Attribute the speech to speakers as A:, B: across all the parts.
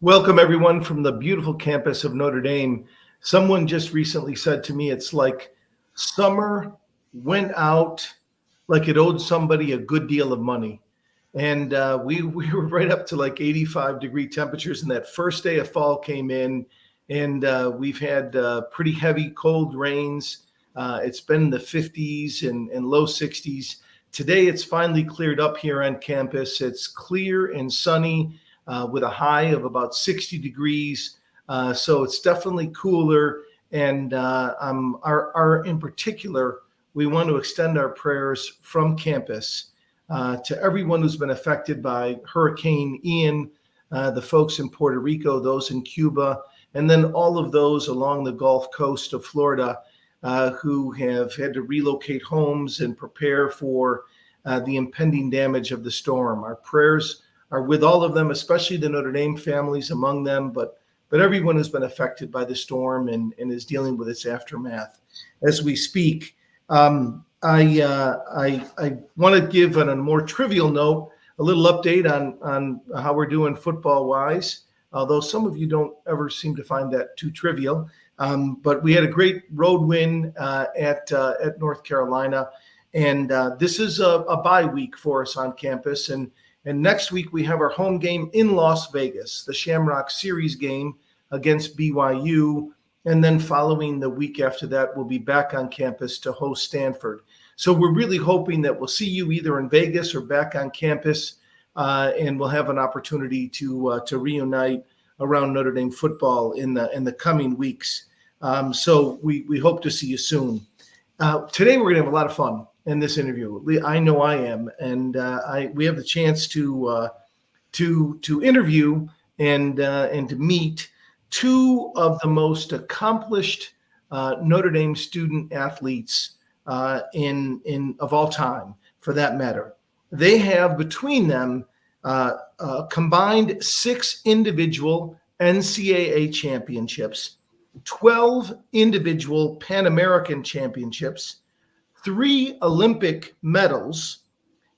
A: Welcome, everyone, from the beautiful campus of Notre Dame. Someone just recently said to me, it's like summer went out like it owed somebody a good deal of money. And we were right up to like 85-degree temperatures. And that first day of fall came in, and we've had pretty heavy cold rains. It's been in the 50s and low 60s. Today, it's finally cleared up here on campus. It's clear and sunny with a high of about 60 degrees. So it's definitely cooler. And in particular, we want to extend our prayers from campus to everyone who's been affected by Hurricane Ian, the folks in Puerto Rico, those in Cuba, and then all of those along the Gulf Coast of Florida who have had to relocate homes and prepare for the impending damage of the storm. Our prayers are with all of them, especially the Notre Dame families among them, but everyone who's been affected by the storm and is dealing with its aftermath as we speak. I want to give, on a more trivial note, a little update on how we're doing football-wise, although some of you don't ever seem to find that too trivial. But we had a great road win at North Carolina, and this is a bye week for us on campus. And next week, we have our home game in Las Vegas, the Shamrock Series game against BYU. And then following the week after that, we'll be back on campus to host Stanford. So we're really hoping that we'll see you either in Vegas or back on campus, and we'll have an opportunity to reunite around Notre Dame football in the coming weeks. So we hope to see you soon. Today, we're going to have a lot of fun in this interview. I know I am, and we have the chance to interview and to meet two of the most accomplished Notre Dame student athletes of all time, for that matter. They have between them combined 6 individual NCAA championships, 12 individual Pan American championships, 3 Olympic medals,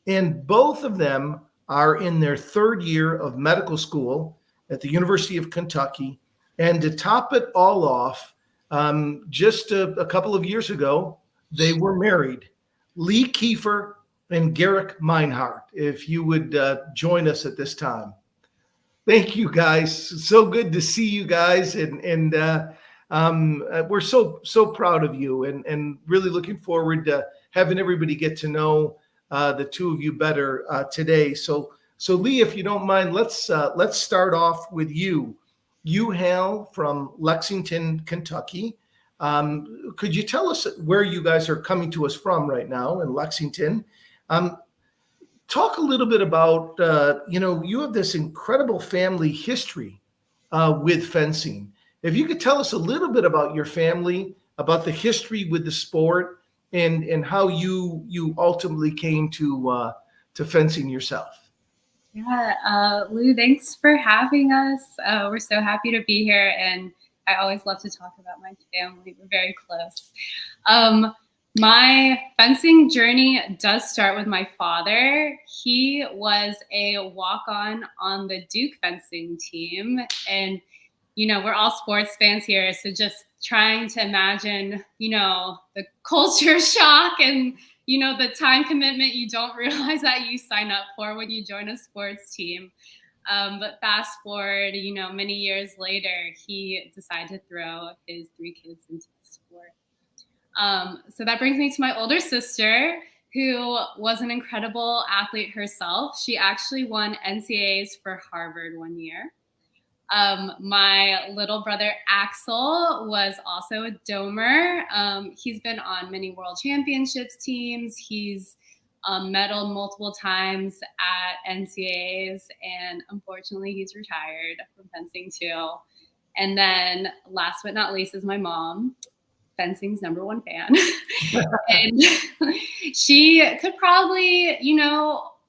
A: and both of them are in their 3rd year of medical school at the University of Kentucky. And to top it all off, just a couple of years ago, they were married. Lee Kiefer and Gerek Meinhardt, if you would join us at this time. Thank you, guys. So good to see you guys, and we're so proud of you, and really looking forward to having everybody get to know the two of you better today. So Lee, if you don't mind, let's start off with you. You hail from Lexington, Kentucky. Could you tell us where you guys are coming to us from right now in Lexington? Talk a little bit about, you have this incredible family history with fencing. If you could tell us a little bit about your family, about the history with the sport, and how you ultimately came to fencing yourself.
B: Yeah, Lou, thanks for having us. We're so happy to be here, and I always love to talk about my family. We're very close. My fencing journey does start with my father. He was a walk-on on the Duke fencing team, and we're all sports fans here, so just trying to imagine, the culture shock and, the time commitment you don't realize that you sign up for when you join a sports team. But fast forward, many years later, he decided to throw his 3 kids into the sport. So that brings me to my older sister, who was an incredible athlete herself. She actually won NCAAs for Harvard one year. My little brother Axel was also a domer. He's been on many world championships teams. He's medaled multiple times at NCAAs, and unfortunately he's retired from fencing too. And then last but not least is my mom, fencing's #1 fan. And she could probably,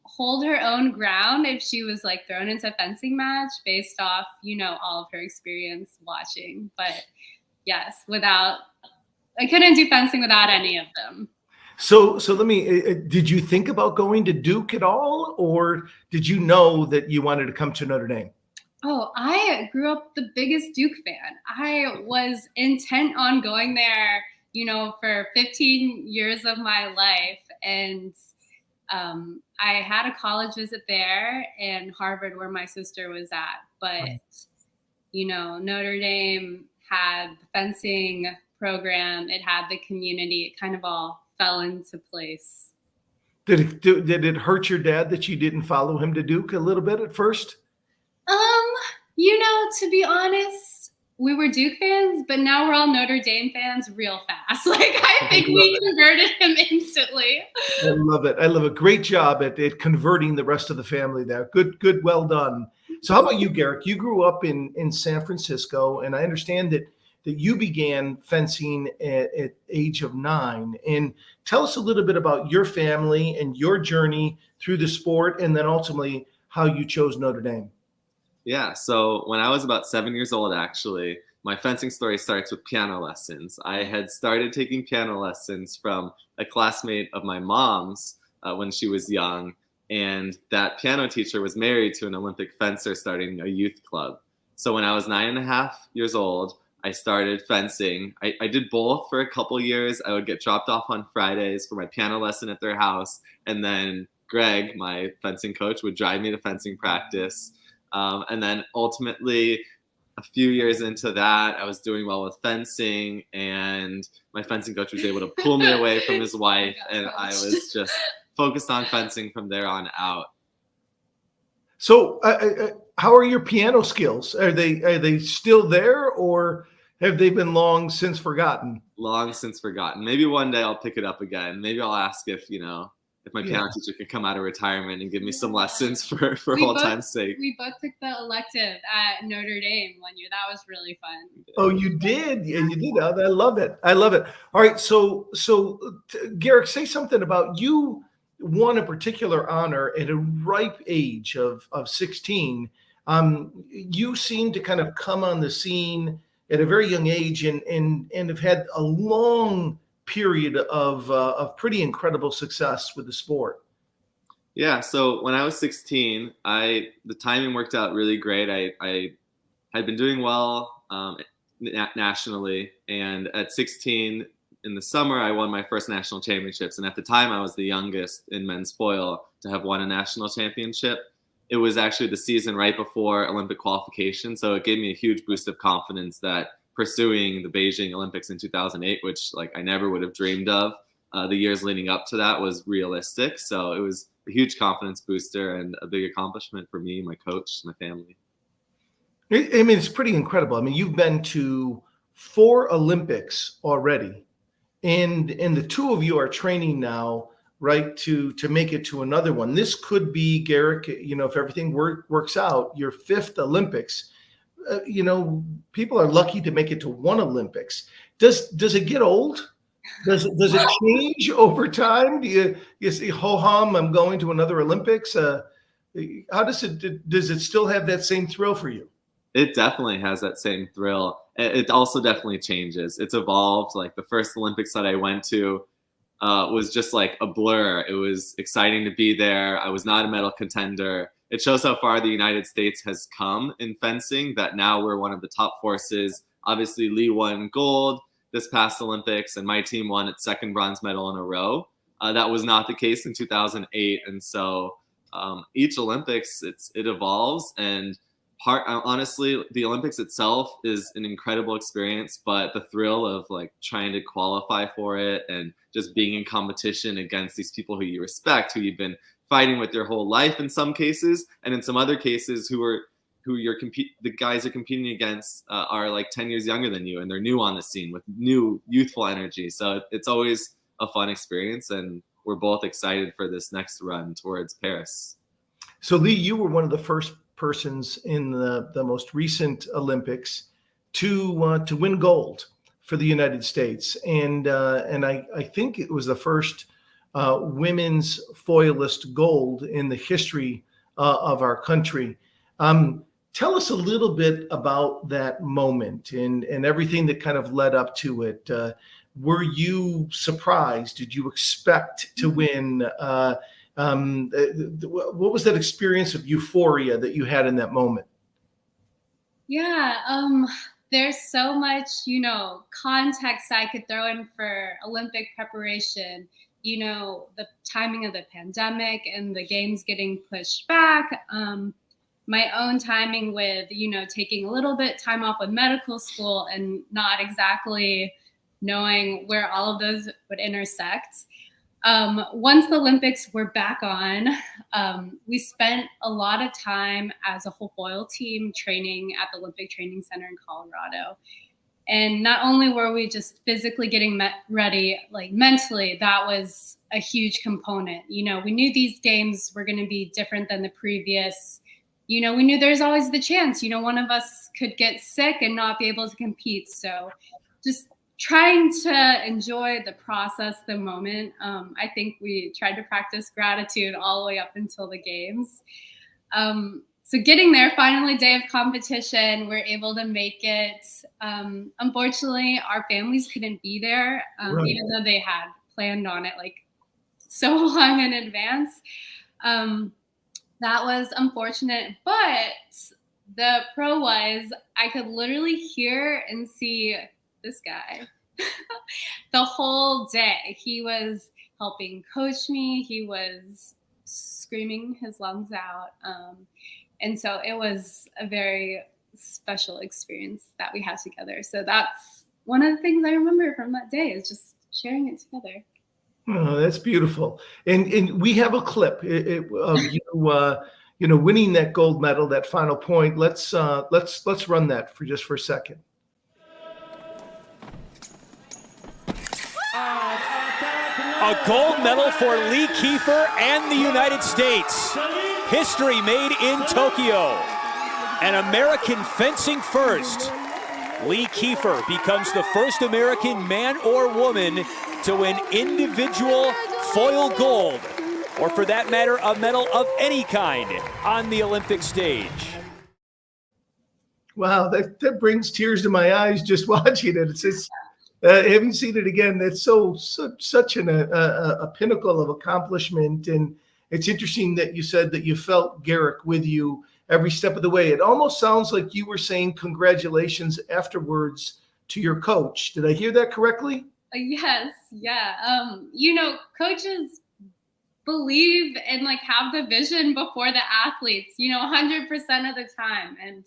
B: hold her own ground if she was like thrown into a fencing match based off, all of her experience watching. But yes, I couldn't do fencing without any of them.
A: So let me, did you think about going to Duke at all, or did you know that you wanted to come to Notre Dame?
B: Oh, I grew up the biggest Duke fan. I was intent on going there, for 15 years of my life. And I had a college visit there and Harvard, where my sister was at. But, Notre Dame had the fencing program, it had the community, it kind of all fell into place.
A: Did it hurt your dad that you didn't follow him to Duke a little bit at first?
B: Um, to be honest, we were Duke fans, but now we're all Notre Dame fans real fast. Like, I think we converted him instantly.
A: I love it. I love it. Great job at converting the rest of the family there. Good, well done. So how about you, Gerek? You grew up in San Francisco, and I understand that you began fencing at age of 9. And tell us a little bit about your family and your journey through the sport, and then ultimately how you chose Notre Dame.
C: Yeah, so when I was about 7 years old, actually, my fencing story starts with piano lessons. I had started taking piano lessons from a classmate of my mom's when she was young, and that piano teacher was married to an Olympic fencer starting a youth club. So when I was 9.5 years old, I started fencing. I did both for a couple years. I would get dropped off on Fridays for my piano lesson at their house, and then Greg, my fencing coach, would drive me to fencing practice. And then ultimately, a few years into that, I was doing well with fencing, and my fencing coach was able to pull me away from his wife, and I was just focused on fencing from there on out.
A: So, how are your piano skills? Are they still there, or have they been long since forgotten?
C: Long since forgotten. Maybe one day I'll pick it up again. Maybe I'll ask if my piano teacher could come out of retirement and give me some lessons for old time's sake.
B: We both took the elective at Notre Dame one year. That was really fun.
A: Oh, you did? Yeah, you did. I love it. I love it. All right. So Gerek, say something about you won a particular honor at a ripe age of 16. You seem to kind of come on the scene at a very young age and have had a long period of pretty incredible success with the sport.
C: Yeah, so when I was 16, the timing worked out really great. I had been doing well nationally, and at 16 in the summer, I won my first national championships. And at the time, I was the youngest in men's foil to have won a national championship. It was actually the season right before Olympic qualification, so it gave me a huge boost of confidence that pursuing the Beijing Olympics in 2008, which I never would have dreamed of the years leading up to that, was realistic. So it was a huge confidence booster and a big accomplishment for me, my coach, my family.
A: I mean, it's pretty incredible. I mean, you've been to 4 Olympics already, and the two of you are training now, right, to make it to another one. This could be, Gerek, if everything works out, your 5th Olympics. People are lucky to make it to 1 Olympics. Does it get old? Does it change over time? Do you say, ho hum, I'm going to another Olympics? How does it still have that same thrill for you?
C: It definitely has that same thrill. It also definitely changes. It's evolved. Like the first Olympics that I went to was just like a blur. It was exciting to be there. I was not a medal contender. It shows how far the United States has come in fencing, that now we're one of the top forces. Obviously, Lee won gold this past Olympics, and my team won its 2nd bronze medal in a row. That was not the case in 2008. And so each Olympics, it evolves. And honestly, the Olympics itself is an incredible experience, but the thrill of trying to qualify for it and just being in competition against these people who you respect, who you've been fighting with your whole life in some cases, and in some other cases the guys you're competing against are 10 years younger than you, and they're new on the scene with new youthful energy. So it's always a fun experience, and we're both excited for this next run towards Paris.
A: So Lee, you were one of the first persons in the most recent Olympics to win gold for the United States, and I think it was the first women's foilist gold in the history of our country. Tell us a little bit about that moment and everything that kind of led up to it. Were you surprised? Did you expect to win? What was that experience of euphoria that you had in that moment?
B: Yeah, there's so much, context I could throw in for Olympic preparation. The timing of the pandemic and the games getting pushed back. My own timing with, taking a little bit time off with medical school and not exactly knowing where all of those would intersect. Once the Olympics were back on, we spent a lot of time as a whole foil team training at the Olympic Training Center in Colorado. And not only were we just physically getting ready, like mentally, that was a huge component. We knew these games were going to be different than the previous. We knew there's always the chance, one of us could get sick and not be able to compete. So just trying to enjoy the process, the moment. I think we tried to practice gratitude all the way up until the games. So getting there, finally, day of competition, we're able to make it. Unfortunately, our families couldn't be there,
A: Right.
B: even though they had planned on it like so long in advance. That was unfortunate, but the pro was I could literally hear and see this guy the whole day. He was helping coach me. He was screaming his lungs out. And so it was a very special experience that we had together. So that's one of the things I remember from that day, is just sharing it together.
A: Oh, that's beautiful. And we have a clip of you, winning that gold medal, that final point. Let's run that for a second.
D: A gold medal for Lee Kiefer and the United States. History made in Tokyo. An American fencing first. Lee Kiefer becomes the first American man or woman to win individual foil gold, or for that matter, a medal of any kind on the Olympic stage.
A: Wow, that brings tears to my eyes just watching it. It's just, having seen it again, that's such a pinnacle of accomplishment. And it's interesting that you said that you felt Gerek with you every step of the way. It almost sounds like you were saying congratulations afterwards to your coach. Did I hear that correctly?
B: Yes, yeah. Coaches believe and have the vision before the athletes, 100% of the time. And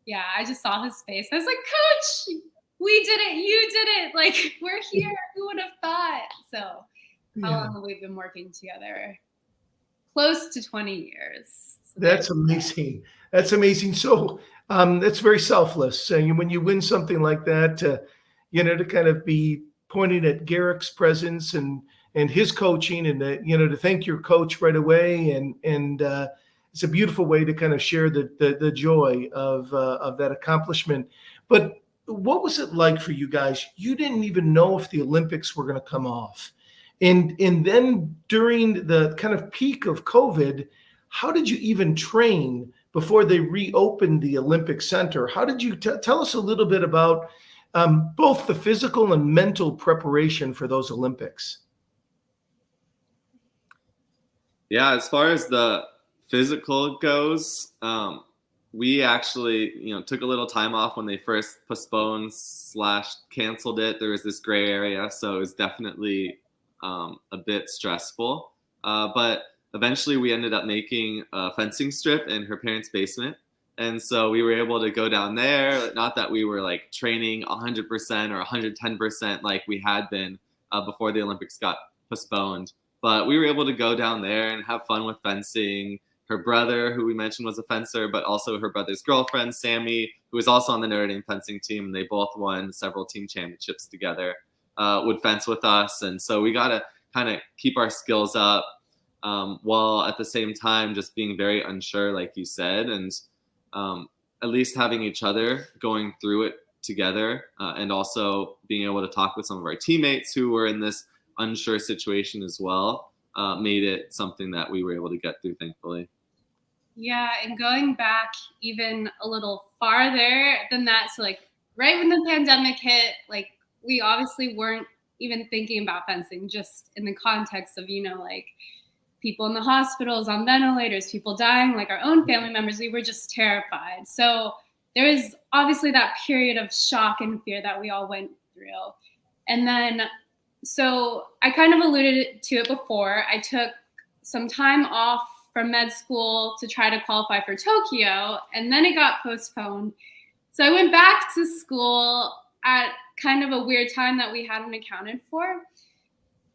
B: yeah, I just saw his face. I was like, Coach, we did it. You did it. We're here. Who would have thought? So how long have we been working together? Close to 20 years. So
A: that's amazing. That's amazing. So that's very selfless. When you win something like that, to kind of be pointing at Gerek's presence and his coaching, and to thank your coach right away. And it's a beautiful way to kind of share the joy of that accomplishment. But what was it like for you guys? You didn't even know if the Olympics were going to come off. And then during the kind of peak of COVID, how did you even train before they reopened the Olympic Center? How did you tell us a little bit about both the physical and mental preparation for those Olympics?
C: Yeah, as far as the physical goes, we actually, took a little time off when they first postponed / canceled it. There was this gray area, so it was definitely a bit stressful. But eventually we ended up making a fencing strip in her parents' basement. And so we were able to go down there. Not that we were training 100% or 110% like we had been before the Olympics got postponed. But we were able to go down there and have fun with fencing. Her brother, who we mentioned was a fencer, but also her brother's girlfriend, Sammy, who was also on the Notre Dame fencing team, and they both won several team championships together, would fence with us. And so we got to kind of keep our skills up while at the same time just being very unsure, like you said, and at least having each other going through it together, and also being able to talk with some of our teammates who were in this unsure situation as well, made it something that we were able to get through, thankfully.
B: Yeah, and going back even a little farther than that, so right when the pandemic hit, we obviously weren't even thinking about fencing, just in the context of, people in the hospitals on ventilators, people dying, our own family members. We were just terrified. So there was obviously that period of shock and fear that we all went through. And then, so I kind of alluded to it before. I took some time off from med school to try to qualify for Tokyo, and then it got postponed. So I went back to school at kind of a weird time that we hadn't accounted for.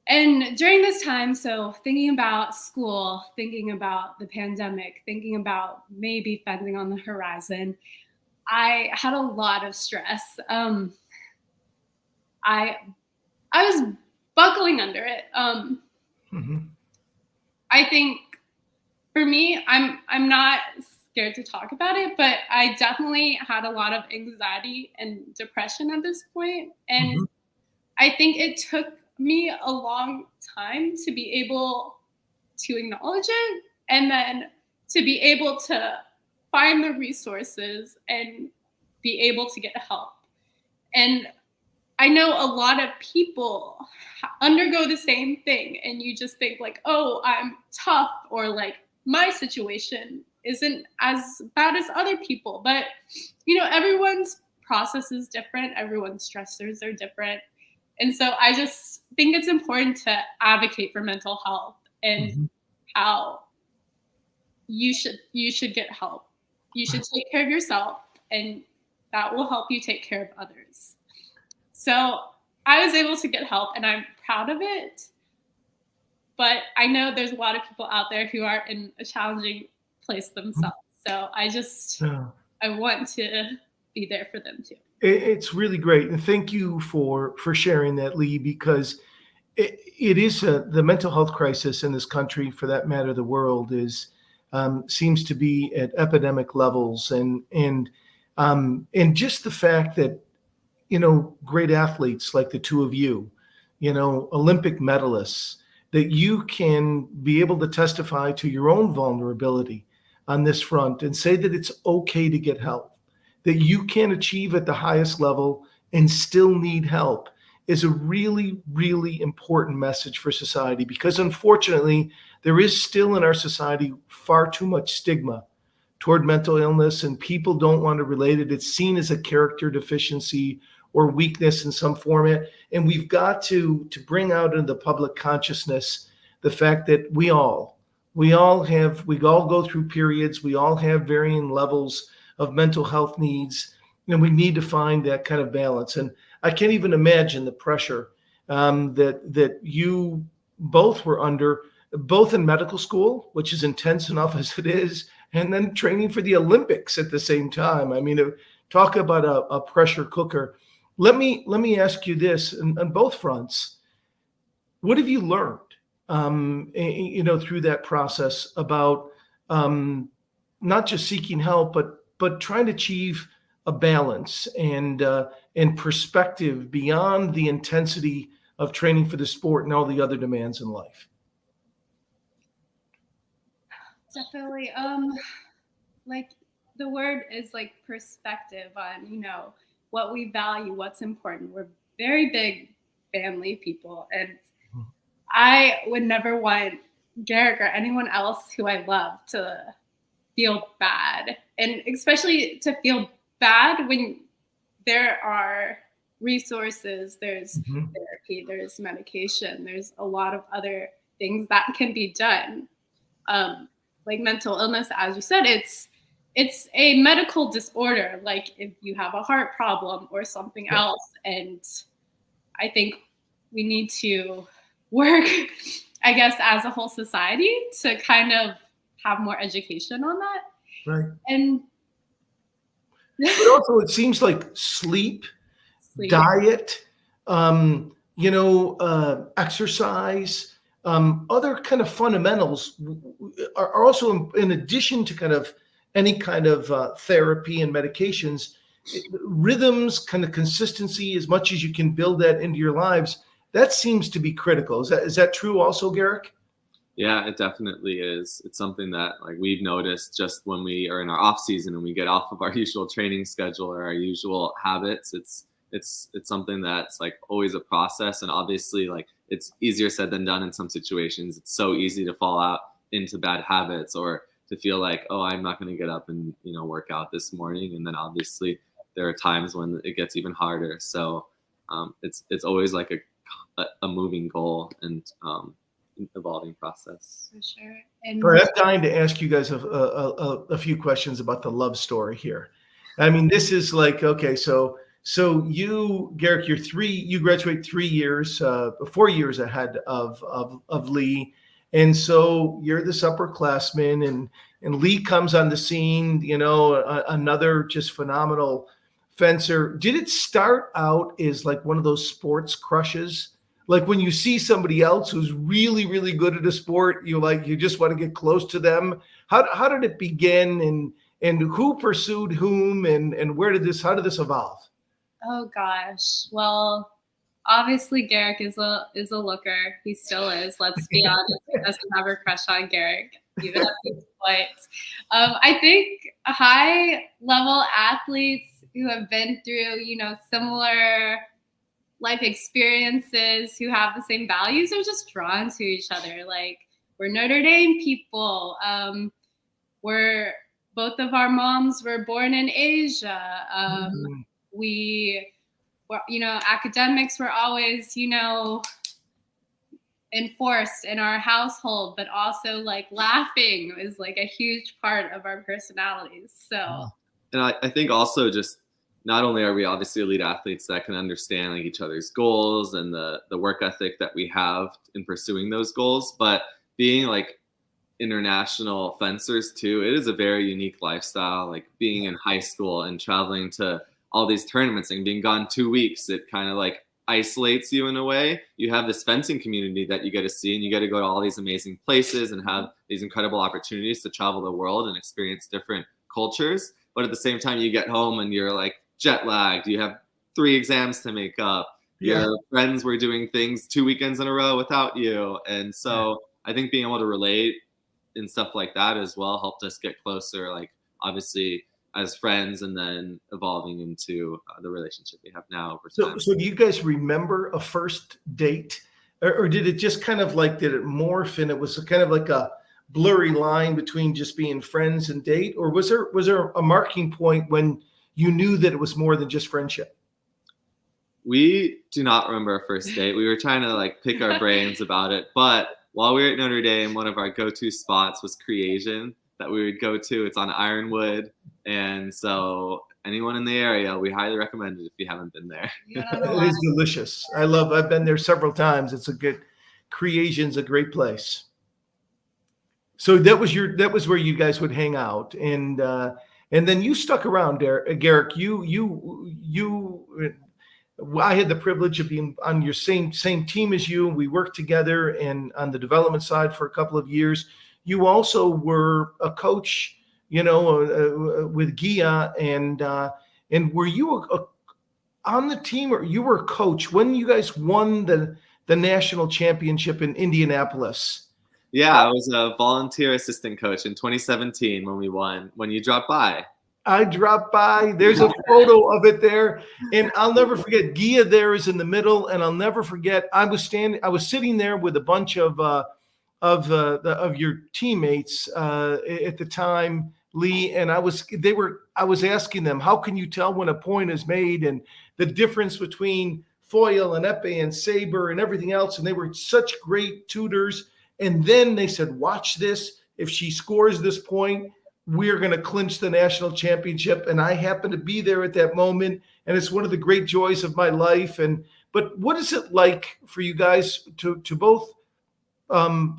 B: And during this time, so thinking about school, thinking about the pandemic, thinking about maybe fencing on the horizon, I had a lot of stress. I was buckling under it. I think for me, I'm not scared to talk about it, but I definitely had a lot of anxiety and depression at this point. And I think it took me a long time to be able to acknowledge it, and then to be able to find the resources and be able to get help. And I know a lot of people undergo the same thing, and you just think like, oh, I'm tough, or like my situation isn't as bad as other people. But, you know, everyone's process is different. Everyone's stressors are different. And so I just think it's important to advocate for mental health and how you should get help. You should take care of yourself, and that will help you take care of others. So I was able to get help, and I'm proud of it. But I know there's a lot of people out there who are in a challenging place themselves. So I want to be there for them too.
A: It's really great. And thank you for sharing that, Lee, because it is the mental health crisis in this country, for that matter, the world, is seems to be at epidemic levels. And just the fact that, you know, great athletes like the two of you, you know, Olympic medalists, that you can be able to testify to your own vulnerability on this front and say that it's okay to get help, that you can achieve at the highest level and still need help, is a really, really important message for society. Because unfortunately, there is still in our society far too much stigma toward mental illness, and people don't want to relate it. It's seen as a character deficiency or weakness in some format. And we've got to bring out into the public consciousness the fact that we all go through periods, we all have varying levels of mental health needs, and we need to find that kind of balance. And I can't even imagine the pressure that you both were under, both in medical school, which is intense enough as it is, and then training for the Olympics at the same time. I mean, talk about a pressure cooker. Let me ask you this on both fronts. What have you learned, you know, through that process about not just seeking help, but trying to achieve a balance and perspective beyond the intensity of training for the sport and all the other demands in life?
B: Definitely. Like the word is like perspective on, you know, what we value, what's important. We're very big family people, and I would never want Gerek or anyone else who I love to feel bad, and especially to feel bad when there are resources, there's therapy, there's medication, there's a lot of other things that can be done. Like mental illness, as you said, it's a medical disorder, like if you have a heart problem or something else. And I think we need to work, I guess, as a whole society to kind of have more education on that.
A: Right.
B: And
A: but also it seems like sleep. Diet, you know, exercise, other kind of fundamentals are also, in addition to kind of any kind of therapy and medications, rhythms, kind of consistency, as much as you can build that into your lives, that seems to be critical. Is that true also, Gerek?
C: Yeah, it definitely is. It's something that like we've noticed just when we are in our off season and we get off of our usual training schedule or our usual habits. It's something that's like always a process, and obviously like it's easier said than done in some situations. It's so easy to fall out into bad habits or to feel like, oh, I'm not going to get up and, work out this morning. And then obviously there are times when it gets even harder. So it's always like a moving goal and evolving process.
B: For sure. And
A: I'm dying to ask you guys a few questions about the love story here. I mean, this is like, okay, so you, Gerek, you graduate 3 years, 4 years ahead of Lee. And so you're this upperclassman, and Lee comes on the scene, another just phenomenal fencer. Did it start out as like one of those sports crushes? Like when you see somebody else who's really, really good at a sport, you just want to get close to them. How did it begin, and who pursued whom, and how did this evolve?
B: Oh gosh. Well, obviously Gerek is a looker. He still is. Let's be honest. He doesn't have a crush on Gerek, even at this point. I think high level athletes who have been through, similar life experiences, who have the same values, are just drawn to each other. Like, we're Notre Dame people. We're both of our moms were born in Asia. We were, academics were always, enforced in our household, but also like laughing is like a huge part of our personalities. So,
C: and I think also just, not only are we obviously elite athletes that can understand like each other's goals and the work ethic that we have in pursuing those goals, but being like international fencers too, it is a very unique lifestyle. Like being in high school and traveling to all these tournaments and being gone 2 weeks, it kind of like isolates you in a way. You have this fencing community that you get to see, and you get to go to all these amazing places and have these incredible opportunities to travel the world and experience different cultures. But at the same time, you get home and you're like jet lagged. You have 3 exams to make up.
A: Yeah.
C: Your friends were doing things 2 weekends in a row without you. And so I think being able to relate and stuff like that as well helped us get closer, like obviously as friends, and then evolving into the relationship we have now over time.
A: So do you guys remember a first date, or did it just kind of like, did it morph and it was kind of like a blurry line between just being friends and date, or was there a marking point when you knew that it was more than just friendship?
C: We do not remember our first date. We were trying to like pick our brains about it, but while we were at Notre Dame, one of our go-to spots was Creation that we would go to. It's on Ironwood, and so anyone in the area, we highly recommend it if you haven't been there.
A: It is delicious. I've been there several times. Creation's a great place. So that was where you guys would hang out, and then you stuck around there, Gerek. I had the privilege of being on your same team as you. We worked together and on the development side for a couple of years. You also were a coach, with Gia, and were you on the team, or you were a coach when you guys won the national championship in Indianapolis?
C: Yeah, I was a volunteer assistant coach in 2017 when we won, when you dropped by.
A: I dropped by. There's a photo of it there, and I'll never forget. Gia there is in the middle, and I'll never forget. I was sitting there with a bunch of your teammates at the time, Lee, and I was asking them, how can you tell when a point is made, and the difference between foil and epee and saber and everything else, and they were such great tutors. And then they said, watch this. If she scores this point, we're going to clinch the national championship. And I happened to be there at that moment. And it's one of the great joys of my life. But what is it like for you guys to both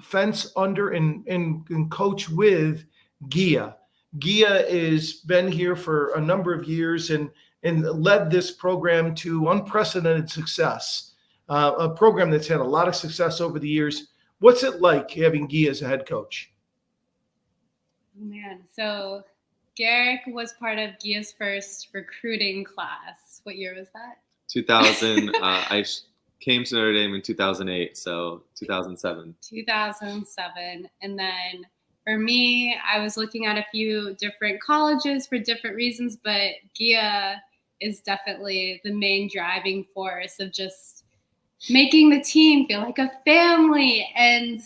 A: fence under and coach with Gia? Gia has been here for a number of years and led this program to unprecedented success, a program that's had a lot of success over the years. What's it like having Gia as a head coach?
B: Oh man, so Gerek was part of Gia's first recruiting class. What year was that?
C: 2000. I came to Notre Dame in 2008, so 2007.
B: 2007. And then for me, I was looking at a few different colleges for different reasons, but Gia is definitely the main driving force of just making the team feel like a family. And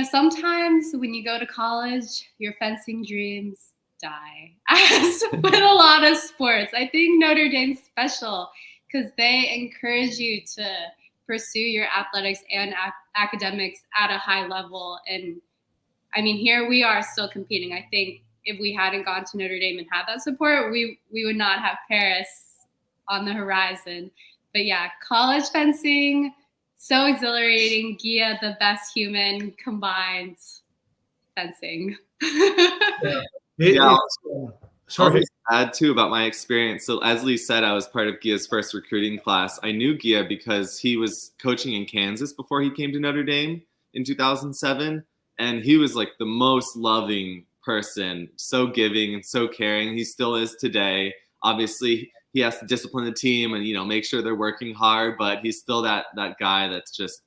B: Sometimes when you go to college, your fencing dreams die. As with a lot of sports, I think Notre Dame's special because they encourage you to pursue your athletics and academics at a high level. And I mean, here we are still competing. I think if we hadn't gone to Notre Dame and had that support, we would not have Paris on the horizon. But yeah, college fencing, so exhilarating. Gia, the best human, combined fencing.
C: Yeah. I'll
A: Sorry.
C: just add too about my experience. So as Lee said, I was part of Gia's first recruiting class. I knew Gia because he was coaching in Kansas before he came to Notre Dame in 2007. And he was like the most loving person, so giving and so caring. He still is today. Obviously, he has to discipline the team and, make sure they're working hard, but he's still that guy that's just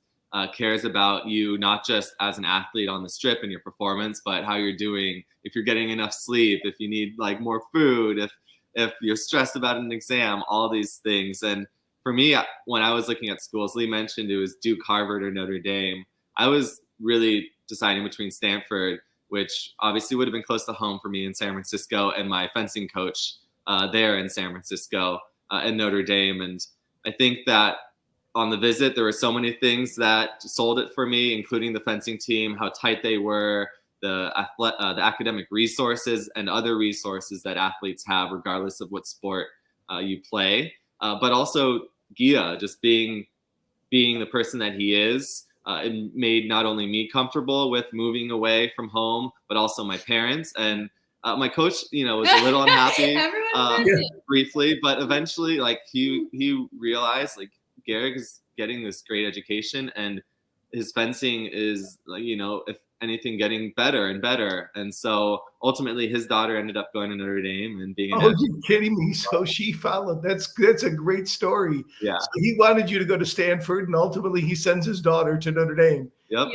C: cares about you, not just as an athlete on the strip and your performance, but how you're doing, if you're getting enough sleep, if you need like more food, if you're stressed about an exam, all these things. And for me, when I was looking at schools, Lee mentioned it was Duke, Harvard, or Notre Dame. I was really deciding between Stanford, which obviously would have been close to home for me in San Francisco, and my fencing coach there in San Francisco and Notre Dame. And I think that on the visit, there were so many things that sold it for me, including the fencing team, how tight they were, the academic resources and other resources that athletes have, regardless of what sport you play. But also Gia, just being the person that he is, it made not only me comfortable with moving away from home, but also my parents. And my coach, was a little unhappy briefly, but eventually, like he realized, like, Gerek is getting this great education, and his fencing is, like, if anything, getting better and better. And so ultimately, his daughter ended up going to Notre Dame and being.
A: Oh, you're kidding me! So she followed. That's a great story.
C: Yeah.
A: So he wanted you to go to Stanford, and ultimately he sends his daughter to Notre Dame.
C: Yep.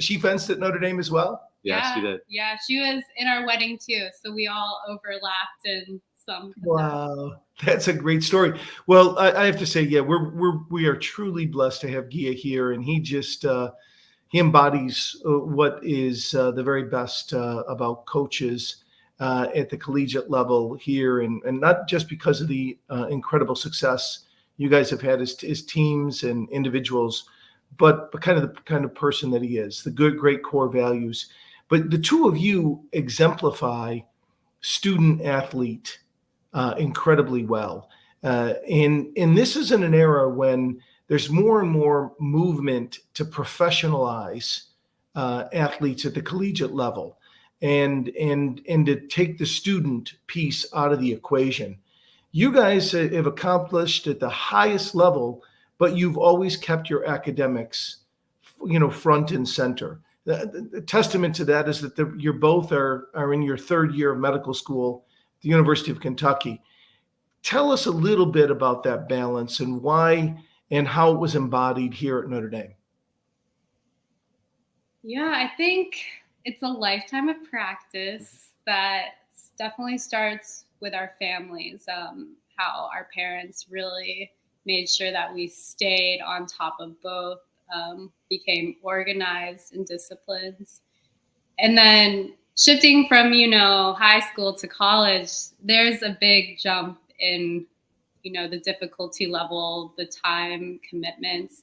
A: She fenced at Notre Dame as well.
C: Yeah, she did.
B: Yeah, she was in our wedding too, so we all overlapped in some.
A: Wow, that's a great story. Well, I have to say, yeah, we are truly blessed to have Gia here, and he just he embodies what is the very best about coaches at the collegiate level here, and not just because of the incredible success you guys have had as teams and individuals, but kind of the kind of person that he is, the great core values. But the two of you exemplify student athlete incredibly well. And this is in an era when there's more and more movement to professionalize athletes at the collegiate level and to take the student piece out of the equation. You guys have accomplished at the highest level, but you've always kept your academics, front and center. The testament to that is that you both are in your third year of medical school at the University of Kentucky. Tell us a little bit about that balance and why and how it was embodied here at Notre Dame.
B: Yeah, I think it's a lifetime of practice that definitely starts with our families, how our parents really made sure that we stayed on top of both, became organized and disciplined. And then shifting from, high school to college, there's a big jump in, the difficulty level, the time commitments.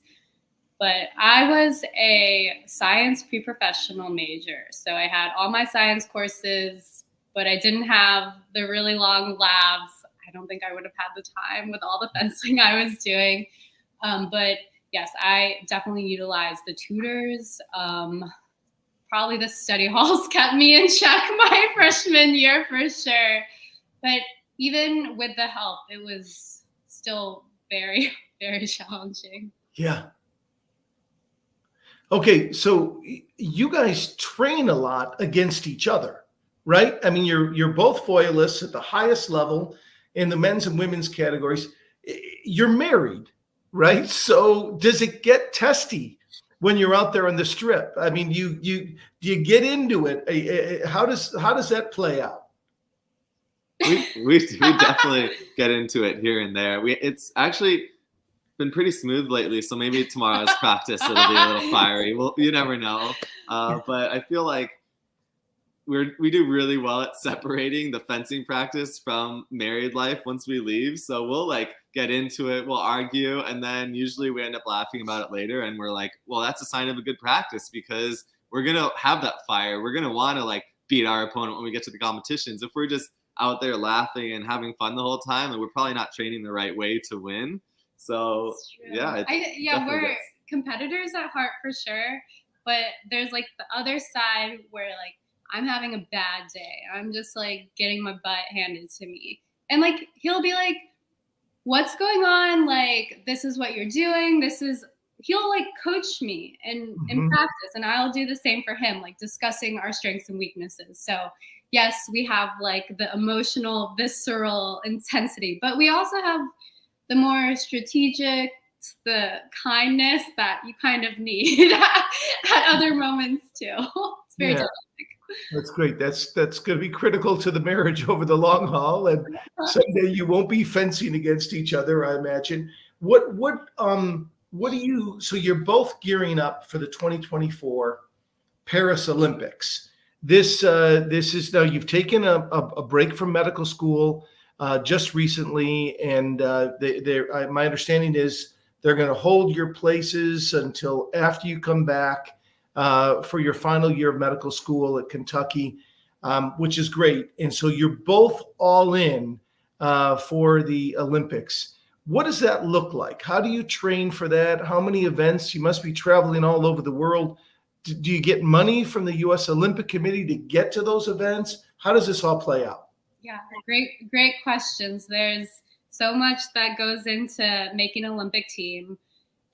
B: But I was a science pre-professional major. So I had all my science courses, but I didn't have the really long labs. I don't think I would have had the time with all the fencing I was doing. But yes, I definitely utilized the tutors. Probably the study halls kept me in check my freshman year for sure. But even with the help, it was still very, very challenging.
A: Yeah. Okay, so you guys train a lot against each other, right? I mean, you're both foilists at the highest level in the men's and women's categories. You're married, right? So does it get testy when you're out there on the strip? I mean, do you get into it? How does that play out?
C: We definitely get into it here and there. It's actually been pretty smooth lately, so maybe tomorrow's practice it'll be a little fiery. Well, you never know. But I feel like we do really well at separating the fencing practice from married life once we leave. So we'll like get into it, we'll argue, and then usually we end up laughing about it later. And we're like, well, that's a sign of a good practice because we're gonna have that fire. We're gonna want to like beat our opponent when we get to the competitions. If we're just out there laughing and having fun the whole time, and we're probably not training the right way to win. So yeah,
B: we're competitors at heart for sure. But there's like the other side where like I'm having a bad day. I'm just like getting my butt handed to me. And like he'll be like, what's going on? Like, this is what you're doing. He'll like coach me in practice, and I'll do the same for him, like discussing our strengths and weaknesses. So yes, we have like the emotional, visceral intensity, but we also have the more strategic, the kindness that you kind of need at other moments too. It's very dynamic.
A: That's great. That's going to be critical to the marriage over the long haul, and someday you won't be fencing against each other, I imagine. What do you? So you're both gearing up for the 2024 Paris Olympics. This is now you've taken a break from medical school just recently, and my understanding is they're going to hold your places until after you come back for your final year of medical school at Kentucky, which is great. And so you're both all in for the Olympics. What does that look like? How do you train for that? How many events? You must be traveling all over the world. Do you get money from the U.S. Olympic Committee to get to those events? How does this all play out?
B: Yeah, great questions. There's so much that goes into making an Olympic team.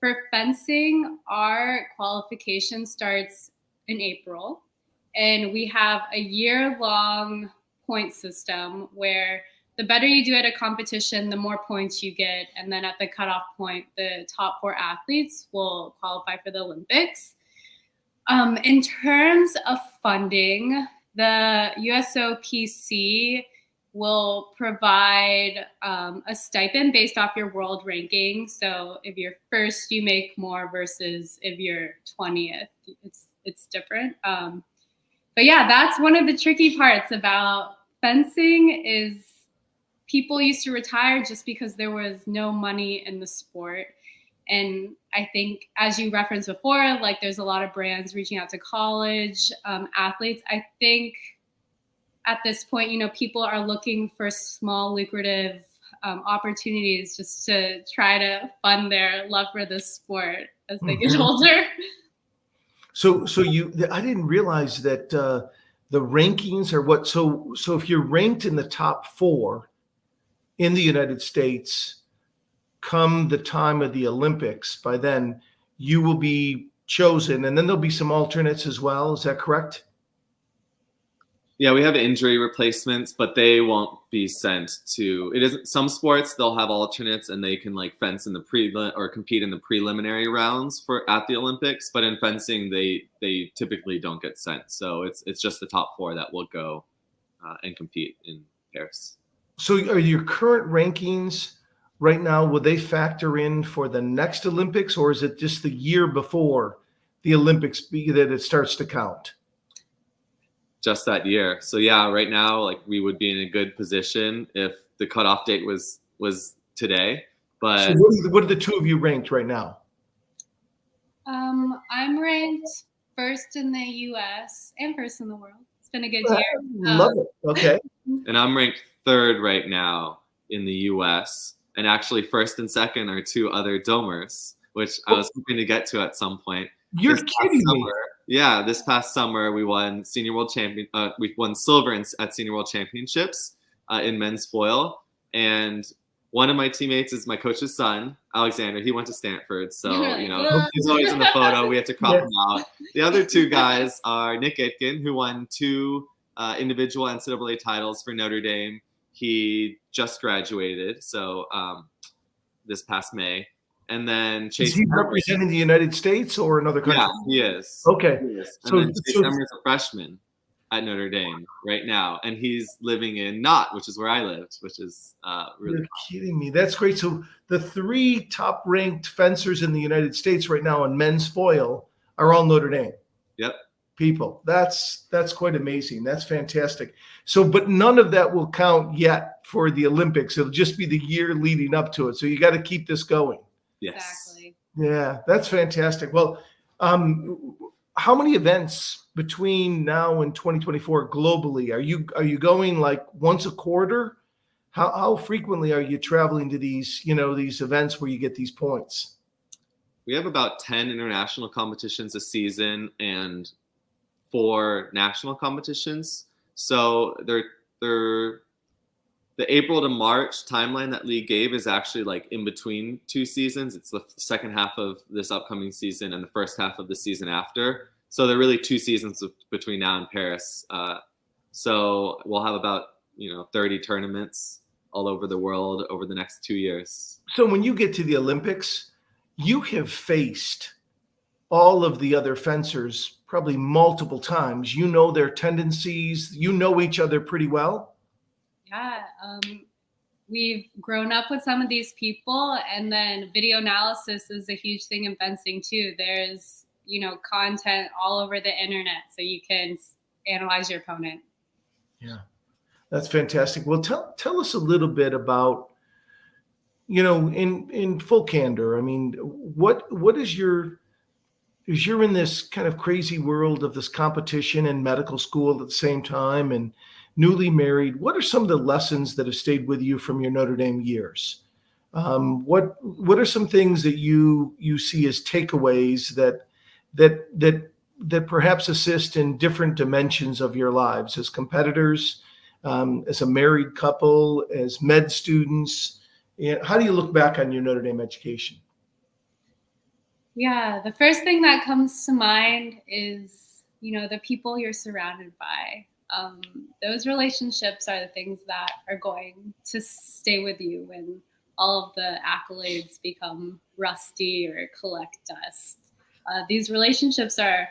B: For fencing, our qualification starts in April, and we have a year-long point system where the better you do at a competition, the more points you get. And then at the cutoff point, the top 4 athletes will qualify for the Olympics. In terms of funding, the USOPC will provide a stipend based off your world ranking. So if you're first, you make more versus if you're 20th, it's different. But yeah, that's one of the tricky parts about fencing is people used to retire just because there was no money in the sport. And I think, as you referenced before, like there's a lot of brands reaching out to college athletes. I think at this point, people are looking for small, lucrative opportunities just to try to fund their love for this sport as they get older. So
A: I didn't realize that the rankings are what. So if you're ranked in the top 4 in the United States, come the time of the Olympics, by then you will be chosen, and then there'll be some alternates as well. Is that correct?
C: Yeah, we have injury replacements, but they won't be sent to. It isn't some sports they'll have alternates and they can like fence in the or compete in the preliminary rounds at the Olympics. But in fencing, they typically don't get sent. So it's just the top 4 that will go and compete in Paris.
A: So are your current rankings right now, will they factor in for the next Olympics, or is it just the year before the Olympics that it starts to count?
C: Just that year. So yeah, right now, like we would be in a good position if the cutoff date was today. But
A: so what are the 2 of you ranked right now?
B: I'm ranked first in the U.S. and first in the world. It's been a good year.
A: Love it. Okay.
C: And I'm ranked 3rd right now in the U.S. And actually, 1st and 2nd are 2 other domers, which I was hoping to get to at some point.
A: You're kidding me.
C: Yeah, this past summer we won we won silver at Senior World Championships in men's foil, and one of my teammates is my coach's son, Alexander. He went to Stanford, so he's always in the photo. We have to crop him out. The other 2 guys are Nick Aitken, who won 2 individual NCAA titles for Notre Dame. He just graduated, so this past May. And then Chase.
A: Is he representing the United States or another country?
C: Yeah, he is.
A: Okay.
C: He is. And then Chase Emmer's a freshman. at Notre Dame right now, and he's living in Knott, which is where I lived, which is really.
A: You're kidding me. That's great. So the 3 top-ranked fencers in the United States right now in men's foil are all Notre Dame
C: Yep.
A: people. That's quite amazing. That's fantastic. So, but none of that will count yet for the Olympics. It'll just be the year leading up to it. So you got to keep this going.
C: Yes.
B: Exactly.
A: Yeah, that's fantastic. Well, how many events between now and 2024 globally are you going like once a quarter? How frequently are you traveling to these these events where you get these points?
C: We have about 10 international competitions a season and 4 national competitions. So the April to March timeline that Lee gave is actually like in between 2 seasons. It's the second half of this upcoming season and the first half of the season after. So there are really 2 seasons between now and Paris. So we'll have about 30 tournaments all over the world over the next 2 years.
A: So when you get to the Olympics, you have faced all of the other fencers probably multiple times. You know their tendencies. You know each other pretty well.
B: Yeah. We've grown up with some of these people, and then video analysis is a huge thing in fencing too. There's, content all over the internet, so you can analyze your opponent.
A: Yeah, that's fantastic. Well, tell us a little bit about, in full candor. I mean, what is you're in this kind of crazy world of this competition and medical school at the same time and newly married. What are some of the lessons that have stayed with you from your Notre Dame years? What are some things that you see as takeaways that perhaps assist in different dimensions of your lives as competitors, as a married couple, as med students? How do you look back on your Notre Dame education?
B: Yeah, the first thing that comes to mind is, the people you're surrounded by. Those relationships are the things that are going to stay with you when all of the accolades become rusty or collect dust. These relationships are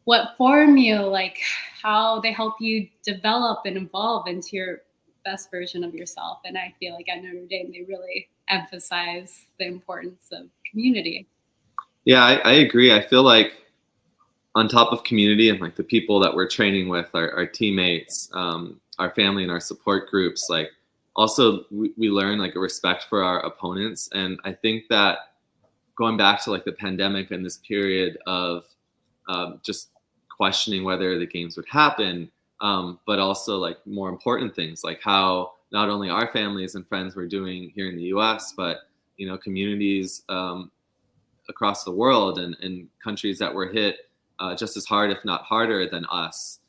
B: what form you, like how they help you develop and evolve into your best version of yourself. And I feel like at Notre Dame, they really emphasize the importance of community.
C: Yeah, I agree. I feel like on top of community and like the people that we're training with, our teammates, our family and our support groups, like also we learn like a respect for our opponents. And I think that going back to like the pandemic and this period of just questioning whether the games would happen, but also like more important things like how not only our families and friends were doing here in the US, but communities across the world and countries that were hit just as hard, if not harder than us.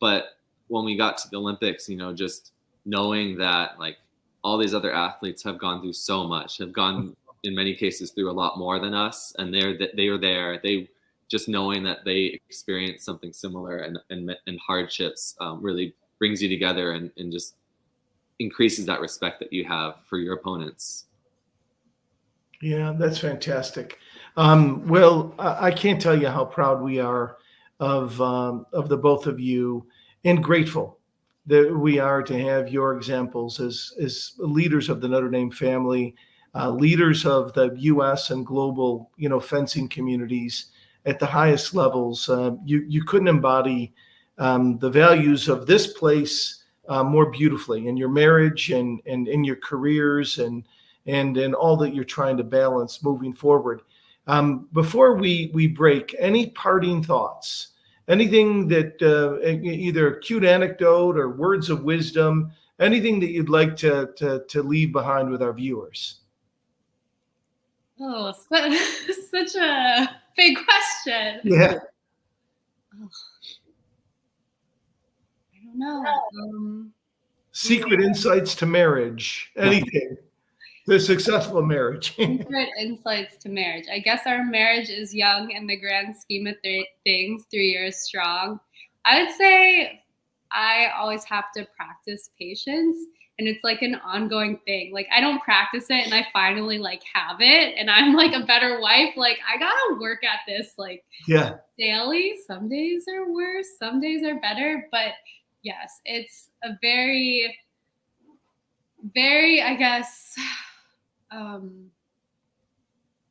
C: But when we got to the Olympics, just knowing that like all these other athletes have gone through so much, have gone in many cases through a lot more than us, and they are there. They just knowing that they experienced something similar and hardships really brings you together and just increases that respect that you have for your opponents.
A: Yeah, that's fantastic. Well, I can't tell you how proud we are of the both of you, and grateful that we are to have your examples as leaders of the Notre Dame family, leaders of the U.S. and global, fencing communities at the highest levels. You couldn't embody the values of this place more beautifully in your marriage and in your careers and in all that you're trying to balance moving forward. Before we break, any parting thoughts? Anything that either a cute anecdote or words of wisdom, anything that you'd like to leave behind with our viewers?
B: Oh, such a big question.
A: Yeah.
B: Oh, I don't know.
A: Secret insights to marriage, anything. The successful marriage.
B: Secret insights to marriage. I guess our marriage is young in the grand scheme of things, 3 years strong. I would say I always have to practice patience and it's like an ongoing thing. Like I don't practice it and I finally like have it and I'm like a better wife. Like I gotta work at this like
A: Yeah.
B: daily. Some days are worse, some days are better, but yes, it's a very, very, I guess,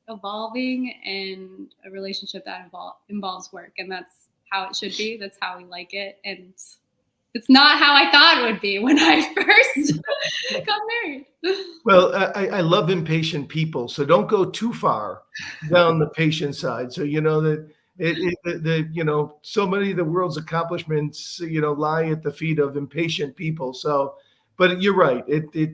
B: evolving and a relationship that involves work, and that's how it should be. That's how we like it, and it's not how I thought it would be when I first got married.
A: Well, I love impatient people, so don't go too far down the patient side. So you know that so many of the world's accomplishments lie at the feet of impatient people. So, but you're right.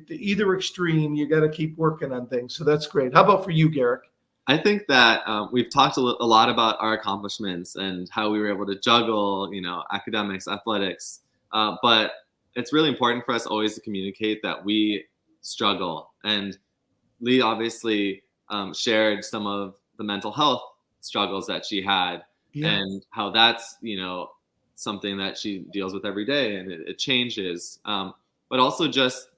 A: Either extreme, you got to keep working on things. So that's great. How about for you, Gerek?
C: I think that we've talked a lot about our accomplishments and how we were able to juggle, academics, athletics. But it's really important for us always to communicate that we struggle. And Lee obviously shared some of the mental health struggles that she had, and how that's, something that she deals with every day, and it changes. But also just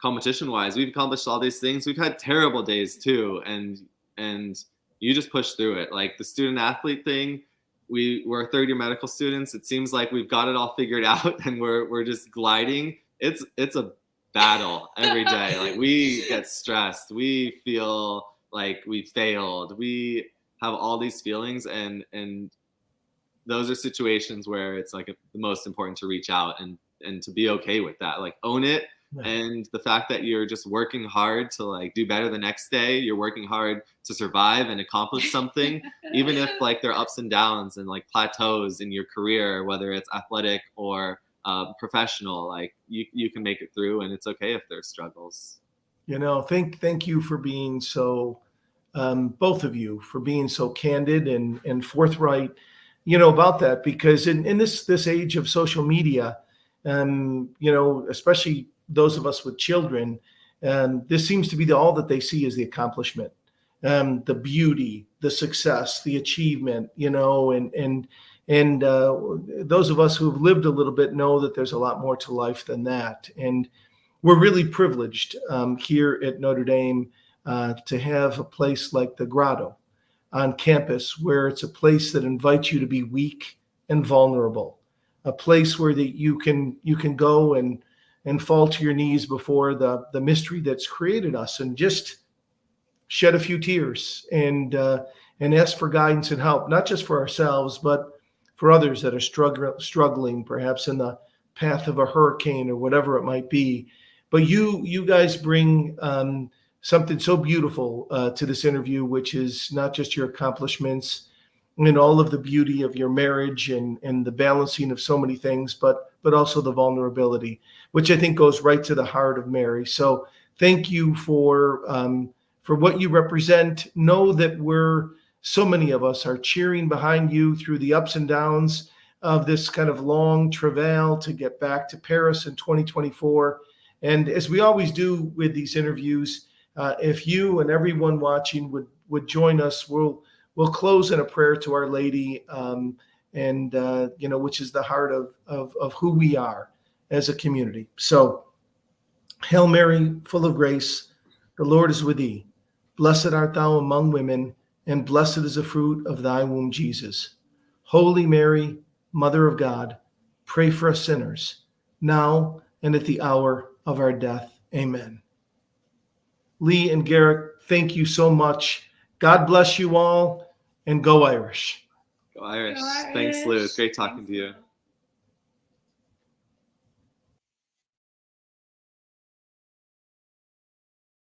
C: competition-wise, we've accomplished all these things. We've had terrible days too, and you just push through it. Like the student athlete thing, we're third-year medical students. It seems like we've got it all figured out and we're just gliding. It's a battle every day. Like we get stressed. We feel like we failed. We have all these feelings, and those are situations where it's like the most important to reach out and to be okay with that. Like own it. And the fact that you're just working hard to like do better the next day, you're working hard to survive and accomplish something, even if like there are ups and downs and like plateaus in your career, whether it's athletic or professional, like you can make it through, and it's okay if there's struggles.
A: Thank you for being so, both of you, for being so candid and forthright, about that, because in this age of social media, especially those of us with children, this seems to be all that they see is the accomplishment, the beauty, the success, the achievement, and those of us who have lived a little bit know that there's a lot more to life than that. And we're really privileged here at Notre Dame to have a place like the Grotto on campus, where it's a place that invites you to be weak and vulnerable, a place where you can go and fall to your knees before the mystery that's created us, and just shed a few tears and ask for guidance and help, not just for ourselves, but for others that are struggling, perhaps in the path of a hurricane or whatever it might be. But you guys bring something so beautiful to this interview, which is not just your accomplishments and all of the beauty of your marriage and the balancing of so many things, but also the vulnerability, which I think goes right to the heart of Mary. So thank you for what you represent. Know that so many of us are cheering behind you through the ups and downs of this kind of long travail to get back to Paris in 2024. And as we always do with these interviews, if you and everyone watching would join us, we'll close in a prayer to Our Lady, which is the heart of who we are as a community. So, Hail Mary, full of grace, the Lord is with thee. Blessed art thou among women, and blessed is the fruit of thy womb, Jesus. Holy Mary, Mother of God, pray for us sinners, now and at the hour of our death. Amen. Lee and Gerek, thank you so much. God bless you all, and go Irish.
C: Go Irish.
B: Go Irish.
C: Thanks, Lou. It's great talking to you.